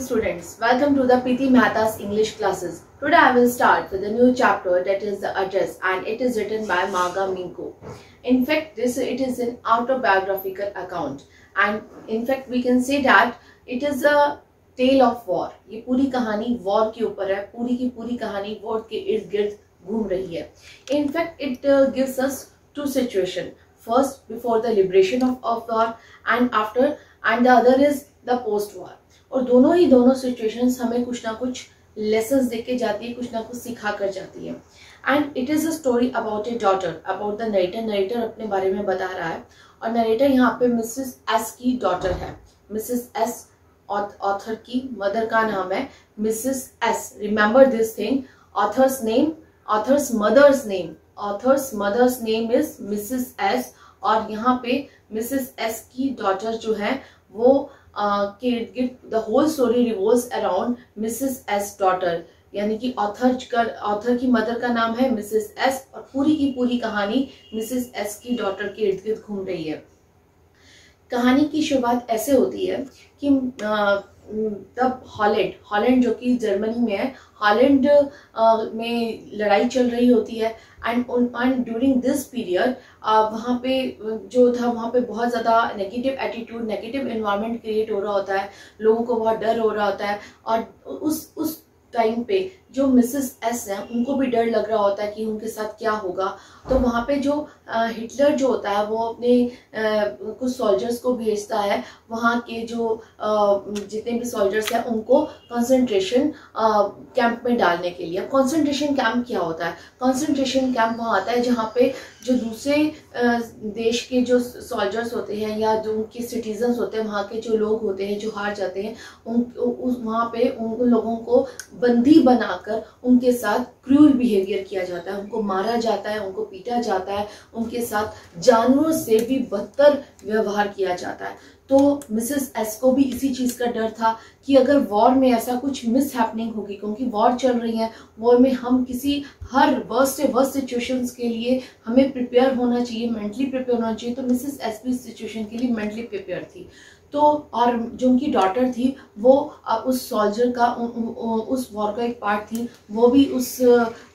students, welcome to the Preeti Mehta's English classes. Today I will start with a new chapter, that is the address, and it is written by Marga Minko. In fact, it is an autobiographical account, and in fact we can say that it is a tale of war. ये पूरी कहानी war के ऊपर है, पूरी की पूरी कहानी war के इर्द गिर्द घूम रही है. In fact, it gives us two situations. First, before the liberation of war, and after, and the other is the post war. और दोनों सिचुएशंस हमें कुछ ना कुछ लेसन्स दे के जाती है, कुछ ना कुछ सिखा कर जाती है. And it is a story about A daughter, about the narrator अपने बारे में बता रहा है. और नरेटर यहाँ पे मिसेस एस की डॉटर है. मिसेस एस ऑथर की मदर का नाम है Mrs S. Remember this thing. Author's name, author's mother's name is Mrs S. और यहाँ पे मिसेस एस की डॉटर जो है वो the whole story revolves around Mrs S daughter, यानी कि ऑथर की मदर का नाम है मिसेस एस और पूरी की पूरी कहानी मिसेस एस की डॉटर के इर्द गिर्द घूम रही है. कहानी की शुरुआत ऐसे होती है कि तब हॉलैंड जो कि जर्मनी में है, हॉलैंड में लड़ाई चल रही होती है. एंड ड्यूरिंग दिस पीरियड वहाँ पे जो था, वहाँ पे बहुत ज़्यादा negative attitude, negative environment create हो रहा होता है, लोगों को बहुत डर हो रहा होता है. और उस टाइम पे जो मिसेस एस हैं उनको भी डर लग रहा होता है कि उनके साथ क्या होगा. तो वहाँ पे जो हिटलर जो होता है वो अपने कुछ सोल्जर्स को भेजता है. वहाँ के जो जितने भी सोल्जर्स हैं उनको कंसंट्रेशन कैंप में डालने के लिए. कंसंट्रेशन कैंप क्या होता है? कंसंट्रेशन कैंप वहाँ आता है जहाँ पे जो दूसरे देश के जो सोल्जर्स होते हैं या जो उनके सिटीजन्स होते हैं, वहाँ के जो लोग होते हैं जो हार जाते हैं, वहाँ पे उन लोगों को बंदी बनाकर उनके साथ क्रूअल बिहेवियर किया जाता है. उनको मारा जाता है, उनको पीटा जाता है, उनके साथ जानवरों से भी बदतर व्यवहार किया जाता है. तो मिसेस एस को भी इसी चीज का डर था कि अगर वॉर में ऐसा कुछ मिस हैपनिंग होगी, क्योंकि वॉर चल रही है, वॉर में हम किसी हर वर्स्ट से वर्स्ट सिचुएशंस के लिए हमें प्रिपेयर होना चाहिए, मेंटली प्रिपेयर होना चाहिए. तो मिसेस एस भी इस सिचुएशन के लिए मेंटली प्रिपेयर थी. तो और जो उनकी डॉटर थी वो उस सोल्जर का, उस वॉर का एक पार्ट थी. वो भी उस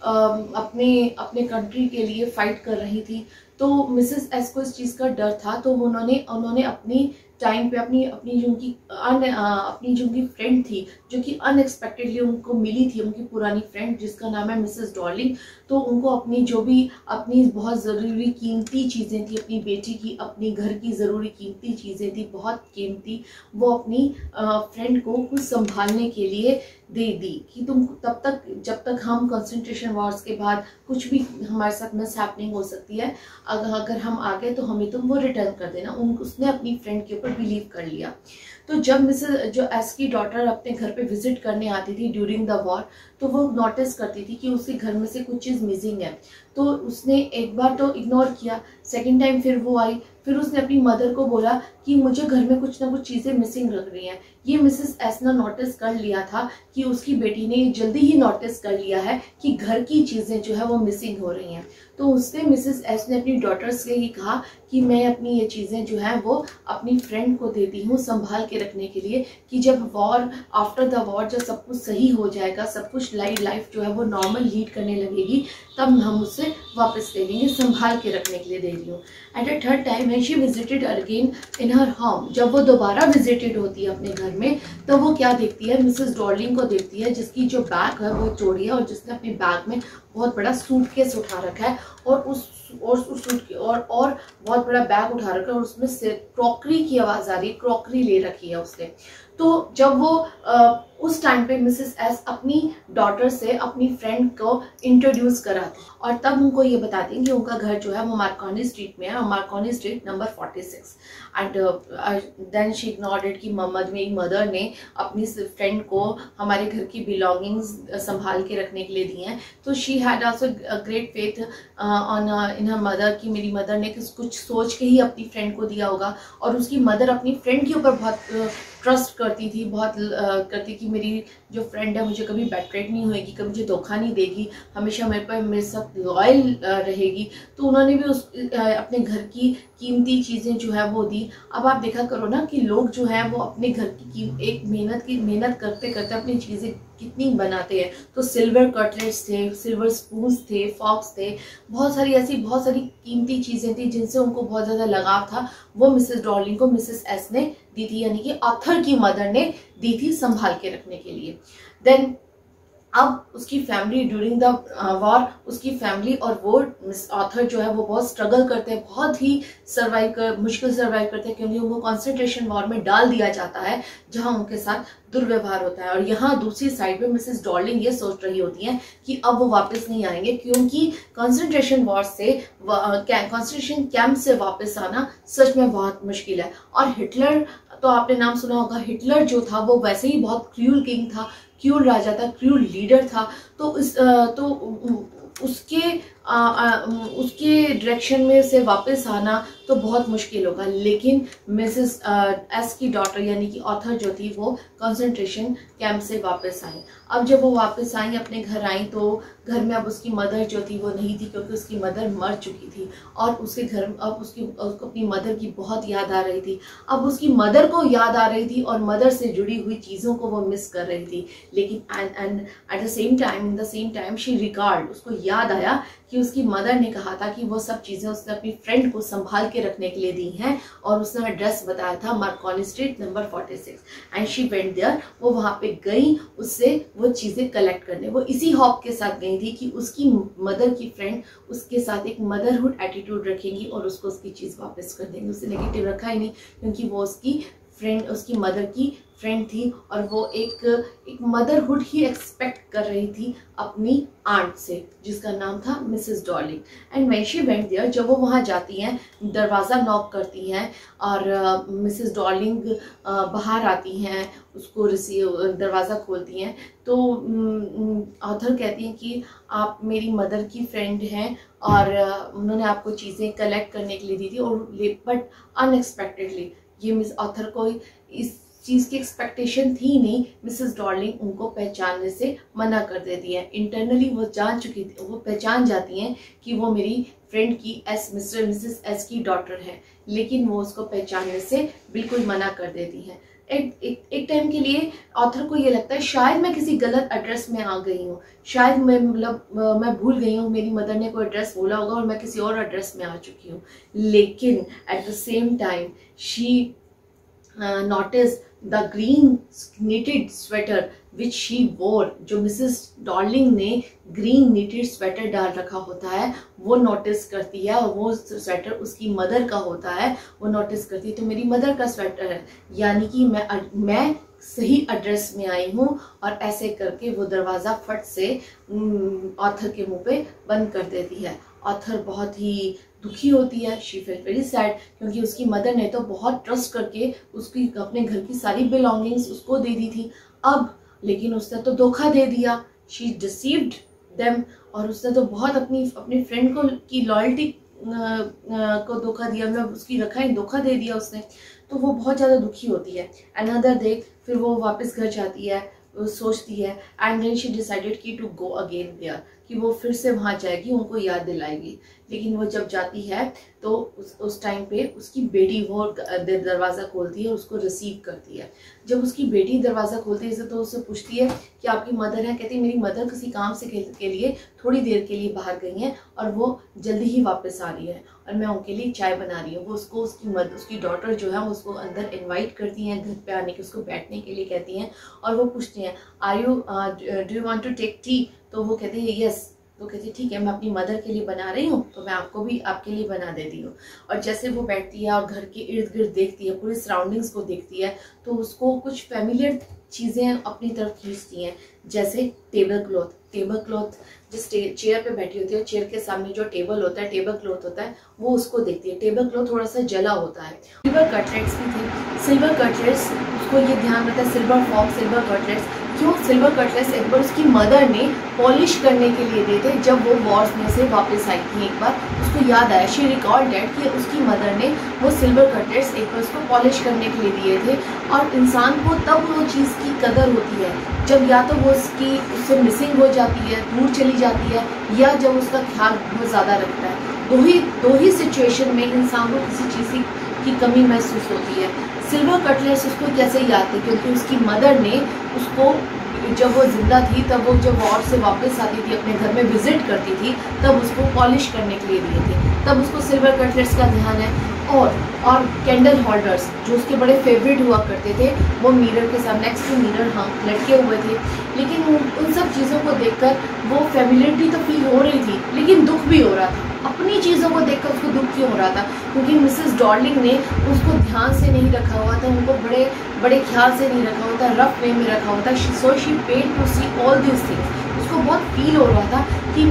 अपने कंट्री के लिए फाइट कर रही थी. तो मिसेस एस को इस चीज़ का डर था. तो उन्होंने अपनी टाइम पे अपनी जो उनकी फ्रेंड थी, जो कि अनएक्सपेक्टेडली उनको मिली थी, उनकी पुरानी फ्रेंड जिसका नाम है मिसेस डॉर्लिंग. तो उनको अपनी बहुत ज़रूरी कीमती चीज़ें थी, अपनी बेटी की, अपनी घर की ज़रूरी कीमती चीज़ें थी, बहुत कीमती, वो अपनी फ्रेंड को कुछ संभालने के लिए दे दी कि तुम जब तक हम कंसंट्रेशन वॉर्स के बाद कुछ भी हमारे साथ मिस हैपनिंग हो सकती है, अगर हम आ गए तो हमें तुम वो रिटर्न कर देना. उसने अपनी फ्रेंड के ऊपर बिलीव कर लिया. तो जब मिसेस जो एस की डॉटर अपने घर पे विजिट करने आती थी ड्यूरिंग द वॉर, तो वो नोटिस करती थी कि उसके घर में से कुछ चीज़ मिसिंग है. तो उसने एक बार तो इग्नोर किया, सेकेंड टाइम फिर वो आई, फिर उसने अपनी मदर को बोला कि मुझे घर में कुछ ना कुछ चीज़ें मिसिंग लग रही हैं. ये मिसेस एस ने नोटिस कर लिया था कि उसकी बेटी ने जल्दी ही नोटिस कर लिया है कि घर की चीज़ें जो है वो मिसिंग हो रही हैं. तो उसने मिसेस एस ने अपनी डॉटर से ही कहा कि मैं अपनी ये चीज़ें जो हैं वो अपनी फ्रेंड को देती हूँ संभाल के रखने के लिए, कि जब वॉर, आफ्टर द वॉर, जब सब कुछ सही हो जाएगा, सब कुछ लाइफ जो है वो नॉर्मल लीड करने लगेगी, तब हम उससे वापस ले लेंगे, संभाल के रखने के लिए दे रही हूँ. At a third time when she visited again in her home, जब वो दोबारा विजिटेड होती है अपने घर में, तो वो क्या देखती है? मिसेस डॉर्लिंग को देखती है जिसकी जो बैग है वो चोरी है और जिसने अपने बैग में बहुत बड़ा सूटकेस उठा रखा है और उस सूट और बहुत बड़ा बैग उठा रखा है और उसमें से क्रॉकरी की आवाज़ आ रही है, क्रॉकरी ले रखी है उसने. तो जब वो उस टाइम पे मिसेस एस अपनी डॉटर से अपनी फ्रेंड को इंट्रोड्यूस कराती और तब उनको ये बताती हैं कि उनका घर जो है वो मार्कोनी स्ट्रीट में है, Marconi street number 46. And then she ignored it कि मेरी मदर ने अपनी फ्रेंड को हमारे घर की बिलोंगिंग्स संभाल के रखने के लिए दी हैं. तो she had also great faith on in her mother कि मेरी मदर ने कुछ सोच के ही अपनी फ्रेंड को दिया होगा. और उसकी मदर अपनी फ्रेंड के ऊपर बहुत ट्रस्ट करती थी, बहुत करती कि मेरी जो फ्रेंड है मुझे कभी बेट्रेट नहीं होएगी, कभी मुझे धोखा नहीं देगी, हमेशा मेरे साथ लॉयल रहेगी। तो उन्होंने भी अपने घर की कीमती चीज़ें जो है वो दी। अब आप देखा करो ना कि लोग जो है वो अपने घर की एक मेहनत करते करते अपनी चीज़ें कितनी बनाते हैं। तो सिल्वर कटलेट्स थे, सिल्वर स्पून्स थे, फॉक्स थे, बहुत सारी कीमती चीज़ें थी जिनसे उनको बहुत ज़्यादा लगाव था। वो मिसेस डॉर्लिंग को मिसेस एस ने दी थी, यानी कि ऑथर की मदर ने दी थी संभाल के रखने के लिए। देन अब उसकी फैमिली ड्यूरिंग द वॉर, उसकी फैमिली और वो ऑथर जो है वो बहुत स्ट्रगल करते हैं, बहुत ही मुश्किल सर्वाइव करते हैं, क्योंकि उनको कॉन्सेंट्रेशन वॉर में डाल दिया जाता है जहां उनके साथ दुर्व्यवहार होता है। और यहाँ दूसरी साइड पे मिसेस डॉर्लिंग ये सोच रही होती हैं कि अब वो वापस नहीं आएंगे, क्योंकि कंसंट्रेशन कैंप से वापस आना सच में बहुत मुश्किल है। और हिटलर तो आपने नाम सुना होगा, हिटलर जो था वो वैसे ही बहुत क्रूअल किंग था, क्रूअल राजा था, क्रूअल लीडर था। तो उसके डायरेक्शन में से वापस आना तो बहुत मुश्किल होगा। लेकिन मिसेस एस की डॉटर यानी कि ऑथर जो थी वो कंसंट्रेशन कैंप से वापस आई। अब जब वो वापस आई, अपने घर आई, तो घर में अब उसकी मदर जो थी वो नहीं थी, क्योंकि उसकी मदर मर चुकी थी। और उसके घर अब उसको अपनी मदर की बहुत याद आ रही थी। अब उसकी मदर को याद आ रही थी और मदर से जुड़ी हुई चीज़ों को वो मिस कर रही थी। लेकिन and at the same time she record, उसको याद आया कि उसकी मदर ने कहा था कि वो सब चीज़ें उसने अपनी फ्रेंड को संभाल के रखने के लिए दी हैं, और उसने एड्रेस बताया था Marconi street number 46। And she went there, वो वहाँ पे गई उससे वो चीज़ें कलेक्ट करने। वो इसी हॉप के साथ गई थी कि उसकी मदर की फ्रेंड उसके साथ एक मदरहुड एटीट्यूड रखेंगी और उसको उसकी चीज़ वापस कर देंगी। उससे नेगेटिव रखा ही नहीं, क्योंकि वो उसकी मदर की फ्रेंड थी, और वो एक मदरहुड ही एक्सपेक्ट कर रही थी अपनी आंट से, जिसका नाम था Mrs Darling. And when she went there, जब वो वहाँ जाती हैं, दरवाज़ा नॉक करती हैं और मिसेस डॉर्लिंग बाहर आती हैं, उसको दरवाज़ा खोलती हैं। तो ऑथर कहती हैं कि आप मेरी मदर की फ्रेंड हैं और उन्होंने आपको चीज़ें कलेक्ट करने के लिए दी थी, और बट अनएक्सपेक्टेडली ये मिस ऑथर को इस चीज़ की एक्सपेक्टेशन थी नहीं, मिसेस डॉर्लिंग उनको पहचानने से मना कर देती है। इंटरनली वो पहचान जाती हैं कि वो मेरी फ्रेंड की मिसेस एस की डॉटर है, लेकिन वो उसको पहचानने से बिल्कुल मना कर देती हैं। एक टाइम के लिए ऑथर को ये लगता है शायद मैं किसी गलत एड्रेस में आ गई हूँ, शायद मैं भूल गई हूँ, मेरी मदर ने कोई एड्रेस बोला होगा और मैं किसी और एड्रेस में आ चुकी हूँ। लेकिन at the same time she noticed the green knitted sweater which she wore, जो मिसेस डॉर्लिंग ने ग्रीन knitted स्वेटर डाल रखा होता है वो नोटिस करती है, और वो स्वेटर उसकी मदर का होता है, वो नोटिस करती है। तो मेरी मदर का स्वेटर है, यानी कि मैं सही एड्रेस में आई हूँ। और ऐसे करके वो दरवाज़ा फट से ऑथर के मुंह पे बंद कर देती है। ऑथर बहुत ही दुखी होती है, शी फील वेरी सैड, क्योंकि उसकी मदर ने तो बहुत ट्रस्ट करके उसकी अपने घर की सारी बिलोंगिंग्स उसको दे दी थी। अब लेकिन उसने तो धोखा दे दिया, शी डिसीव्ड देम, और उसने तो बहुत अपनी फ्रेंड की लॉयल्टी को धोखा दिया, मतलब उसकी रखा ही धोखा दे दिया उसने। तो वो बहुत ज़्यादा दुखी होती है। अनदर डे फिर वो वापस घर जाती है, वो सोचती है, एंड देन शी डिसाइडेड की टू गो अगेन देयर, कि वो फिर से वहाँ जाएगी, उनको याद दिलाएगी। लेकिन वो जब जाती है तो उस टाइम पे उसकी बेटी वो दरवाज़ा खोलती है, उसको रिसीव करती है। जब उसकी बेटी दरवाज़ा खोलती है तो उससे पूछती है कि आपकी मदर है? कहती है मेरी मदर किसी काम से के लिए थोड़ी देर के लिए बाहर गई हैं और वो जल्दी ही वापस आ रही है और मैं उनके लिए चाय बना रही हूँ। वो उसको उसकी डॉटर जो है उसको अंदर इन्वाइट करती हैं घर पे आने के, उसको बैठने के लिए कहती हैं और वो पूछती हैं do you want to take tea? तो वो कहती है यस। तो कहती है ठीक है, मैं अपनी मदर के लिए बना रही हूँ तो मैं आपको भी आपके लिए बना देती हूँ। और जैसे वो बैठती है और घर के इर्द गिर्द देखती है, पूरी सराउंडिंग्स को देखती है, तो उसको कुछ फेमिलियर चीज़ें अपनी तरफ खींचती हैं, जैसे टेबल क्लॉथ जिस चेयर पे बैठी होती है, चेयर के सामने जो टेबल होता है, टेबल क्लॉथ होता है, वो उसको देखती है। टेबल क्लॉथ थोड़ा सा जला होता है। सिल्वर कटलेट्स भी थे, सिल्वर कटलेट्स, उसको ये ध्यान रहता है सिल्वर फॉर्क, सिल्वर कटलेट्स। क्यों सिल्वर कटलेट्स? एक बार उसकी मदर ने पॉलिश करने के लिए दिए थे जब वो वॉर्स में से वापस आई थी। एक बार उसको याद आया, शी रिकॉल डेट, कि उसकी मदर ने वो सिल्वर कटलेट्स एक बार उसको पॉलिश करने के लिए दिए थे। और इंसान को तब वो चीज़ की कदर होती है जब या तो वो उससे मिसिंग हो जाती है, दूर चली जाती है, या जब उसका ख्याल बहुत ज़्यादा रखता है। दो ही सिचुएशन में इंसान को किसी चीज़ की कमी महसूस होती है। सिल्वर कटलेट्स उसको कैसे याद थे, क्योंकि उसकी मदर ने उसको जब वो जिंदा थी, तब वो जब वॉर से वापस आती थी, अपने घर में विजिट करती थी, तब उसको पॉलिश करने के लिए दिए थे, तब उसको सिल्वर कटलेट्स का ध्यान है। और कैंडल होल्डर्स जो उसके बड़े फेवरेट हुआ करते थे, वो मिरर के साथ नेक्स्ट टू मिरर लटके हुए थे। लेकिन उन सब चीज़ों को देखकर वो फैमिलियरिटी तो फील हो रही थी, लेकिन दुख भी हो रहा था। अपनी चीज़ों को देखकर उसको दुख क्यों हो रहा था, क्योंकि मिसेस डॉर्लिंग ने उसको ध्यान से नहीं रखा हुआ था, उनको बड़े ख्याल से नहीं रखा हुआ था, रफ वे में रखा हुआ था। So she paid to see all this things. उसको बहुत फील हो रहा था कि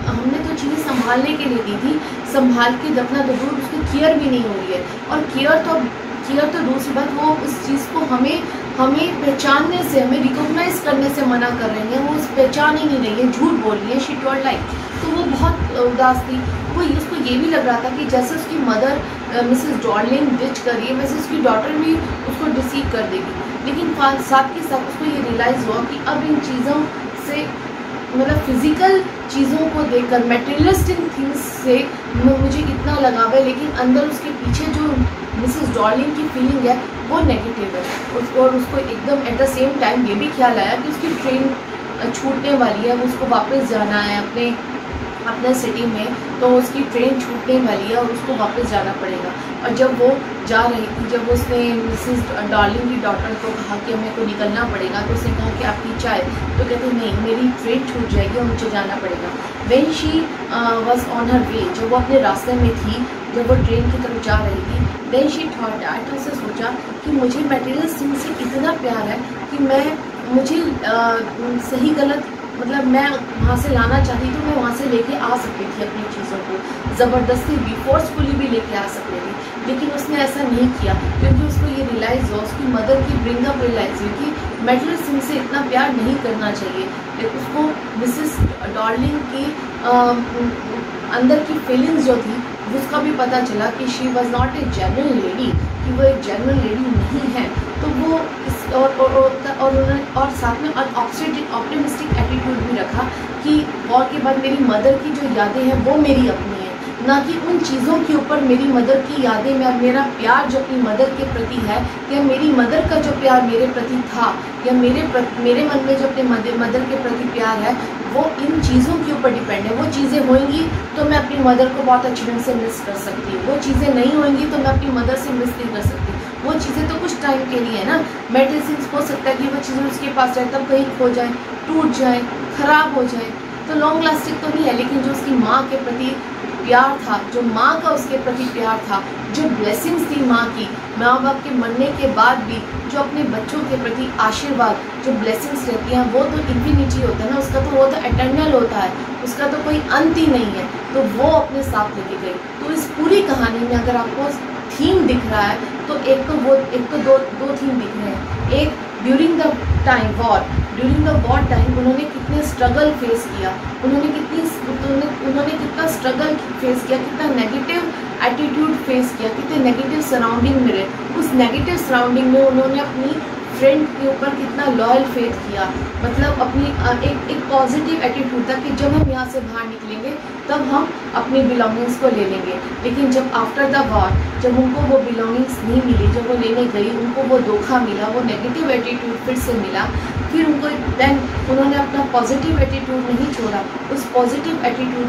हमने तो चीज़ें संभालने के लिए दी थी, संभाल के रखना तो दूर, उसकी केयर भी नहीं हो रही है। और केयर तो दूसरी बात, वो उस चीज़ को हमें पहचानने से, हमें रिकॉग्नाइज करने से मना कर रही है, वो उस पहचान ही नहीं रही है, झूठ बोल रही है। She told like. तो वो बहुत उदास थी। उसको ये भी लग रहा था कि जैसे उसकी मदर मिसेस डॉर्लिंग डिच कर रही है, वैसे उसकी डॉटर भी उसको डिसीव कर देगी। लेकिन साथ के साथ उसको ये रियलाइज़ हुआ कि अब इन चीज़ों से, मतलब फिजिकल चीज़ों को देखकर, मटेरियलिस्टिक थिंग्स से मुझे इतना लगाव है, लेकिन अंदर उसके पीछे जो मिसेस डॉर्लिंग की फीलिंग है वो नेगेटिव है। और उसको एकदम एट द सेम टाइम ये भी ख्याल आया कि उसकी ट्रेन छूटने वाली है, उसको वापस जाना है अपने सिटी में, तो उसकी ट्रेन छूटने वाली है और उसको वापस जाना पड़ेगा। और जब वो जा रही थी, जब उसने मिसेस डॉर्लिंग की डॉटर को कहा कि हमें को निकलना पड़ेगा, तो उसने कहा कि आपकी चाय, तो कहते नहीं, मेरी ट्रेन छूट जाएगी और मुझे जाना पड़ेगा। When she was on her way, जब वो अपने रास्ते में थी, जब वो ट्रेन की तरफ जा रही थी, देन शी थॉट दैट, उसने सोचा कि मुझे मटेरियल थिंग्स से इतना प्यार है कि मुझे सही गलत, मतलब मैं वहाँ से लाना चाहती तो मैं वहाँ से लेके आ सकती थी अपनी चीज़ों को, ज़बरदस्ती भी, फोर्सफुली भी लेके आ सकती थी। लेकिन उसने ऐसा नहीं किया, क्योंकि उसको ये रियलाइज़ हुआ, उसकी मदर की ब्रिंगअप रियलाइज़ हुई कि मेटल सिंह से इतना प्यार नहीं करना चाहिए। लेकिन उसको मिसेस डॉर्लिंग की अंदर की फीलिंग्स जो थी उसका भी पता चला कि she was not a genuine lady, कि वो एक जेन्युइन लेडी नहीं है। तो वो और साथ में ऑप्टिमिस्टिक एटीट्यूड भी रखा कि वॉर के बाद मेरी मदर की जो यादें हैं वो मेरी अपनी है, ना कि उन चीज़ों के ऊपर मेरी मदर की यादें में मेरा प्यार जो अपनी मदर के प्रति है, या मेरी मदर का जो प्यार मेरे प्रति था, या मेरे मन में जो अपने मदर के प्रति प्यार है, वो इन चीज़ों के ऊपर डिपेंड है। वो चीज़ें होंगी तो मैं अपनी मदर को बहुत अच्छे ढंग से मिस कर सकती हूँ, वो चीज़ें नहीं होंगी तो मैं अपनी मदर से मिस नहीं कर सकती। वो चीज़ें तो कुछ टाइम के लिए है ना, मेडिसिन हो सकता है कि वो चीज़ें उसके पास रहे, तब कहीं खो जाए, टूट जाए, ख़राब हो जाए, तो लॉन्ग लास्टिंग तो नहीं है। लेकिन जो उसकी माँ के प्रति प्यार था, जो माँ का उसके प्रति प्यार था, जो ब्लेसिंग्स थी माँ की, माँ बाप के मरने के बाद भी जो अपने बच्चों के प्रति आशीर्वाद, जो ब्लेसिंग्स रहती हैं, वो तो इन्फिनिटी होता है ना, उसका तो वो तो एटर्नल होता है, उसका तो कोई अंत ही नहीं है। तो वो अपने साथ लेके गई। तो इस पूरी कहानी में अगर आपको थीम दिख रहा है, तो एक तो दो थीम दिख रहे हैं। एक, ड्यूरिंग द वॉर टाइम उन्होंने कितने स्ट्रगल फेस किया, उन्होंने कितना स्ट्रगल फेस किया, कितना नेगेटिव एटीट्यूड फेस किया, कितने नेगेटिव सराउंडिंग में रहे। उस नेगेटिव सराउंडिंग में उन्होंने अपनी फ्रेंड के ऊपर कितना लॉयल फेथ किया, मतलब अपनी एक पॉजिटिव एटीट्यूड था कि जब हम यहाँ से बाहर निकलेंगे तब हम अपनी बिलोंगिंग्स को ले लेंगे। लेकिन जब आफ्टर द वॉर, जब उनको वो बिलोंगिंग्स नहीं मिली, जब वो लेने गई, उनको वो धोखा मिला, वो नेगेटिव एटीट्यूड फिर से मिला, फिर उन्होंने अपना पॉजिटिव एटीट्यूड नहीं छोड़ा। उस पॉजिटिव एटीट्यूड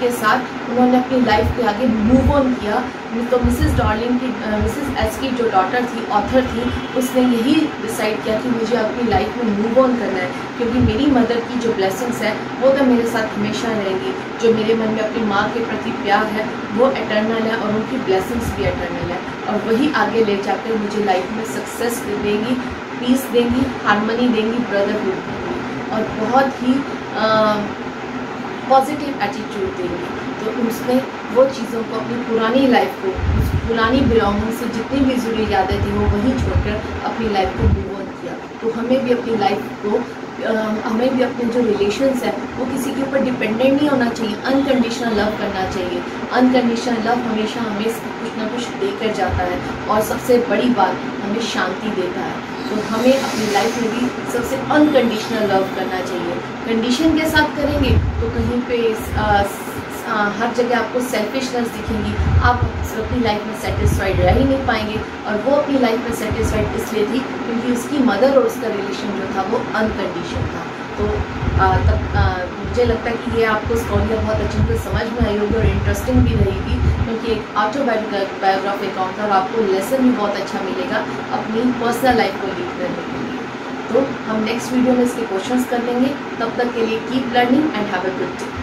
के साथ उन्होंने अपनी लाइफ के आगे मूव ऑन किया। तो मिसेस डॉर्लिंग की, मिसेस एस की जो डॉटर थी, ऑथर थी, उसने यही डिसाइड किया कि मुझे अपनी लाइफ में मूव ऑन करना है, क्योंकि मेरी मदर की जो ब्लेसिंग्स है वो तो मेरे साथ हमेशा रहेंगी। जो मेरे मन में अपनी माँ के प्रति प्यार है वो एटर्नल है, और उनकी ब्लेसिंग्स भी एटर्नल है, और वही आगे ले जाकर मुझे लाइफ में सक्सेस देंगी, पीस देंगी, हार्मनी देंगी, ब्रदरहुड देंगी, और बहुत ही पॉजिटिव एटीट्यूड देंगी। तो उसने वो चीज़ों को, अपनी पुरानी लाइफ को, उस पुरानी बिलोंगिंग से जितनी भी जुड़ी यादें थी, वो वहीं छोड़कर अपनी लाइफ को मूव ऑन किया। तो हमें भी अपनी लाइफ को हमें भी अपने जो रिलेशंस है वो किसी के ऊपर डिपेंडेंट नहीं होना चाहिए, अनकंडीशनल लव करना चाहिए। अनकंडीशनल लव हमेशा हमें कुछ ना कुछ देकर जाता है और सबसे बड़ी बात हमें शांति देता है। तो हमें अपनी लाइफ में भी सबसे अनकंडीशनल लव करना चाहिए। कंडीशन के साथ करेंगे तो कहीं पे हर जगह आपको सेल्फिशनेस दिखेगी, आप अपनी लाइफ में सेटिस्फाइड रह ही नहीं पाएंगे। और वो अपनी लाइफ में सेटिस्फाइड इसलिए थी क्योंकि उसकी मदर और उसका रिलेशन जो था वो अनकंडीशन था। तो मुझे लगता है कि ये आपको स्टोरी बहुत अच्छी तरह समझ में आई होगी और इंटरेस्टिंग भी रहेगी, क्योंकि एक ऑटोबायोग्राफी अकाउंट था और आपको लेसन भी बहुत अच्छा मिलेगा अपनी पर्सनल लाइफ को लीड करने के लिए। तो हम नेक्स्ट वीडियो में इसके क्वेश्चंस कर लेंगे। तब तक के लिए keep learning and have a good day.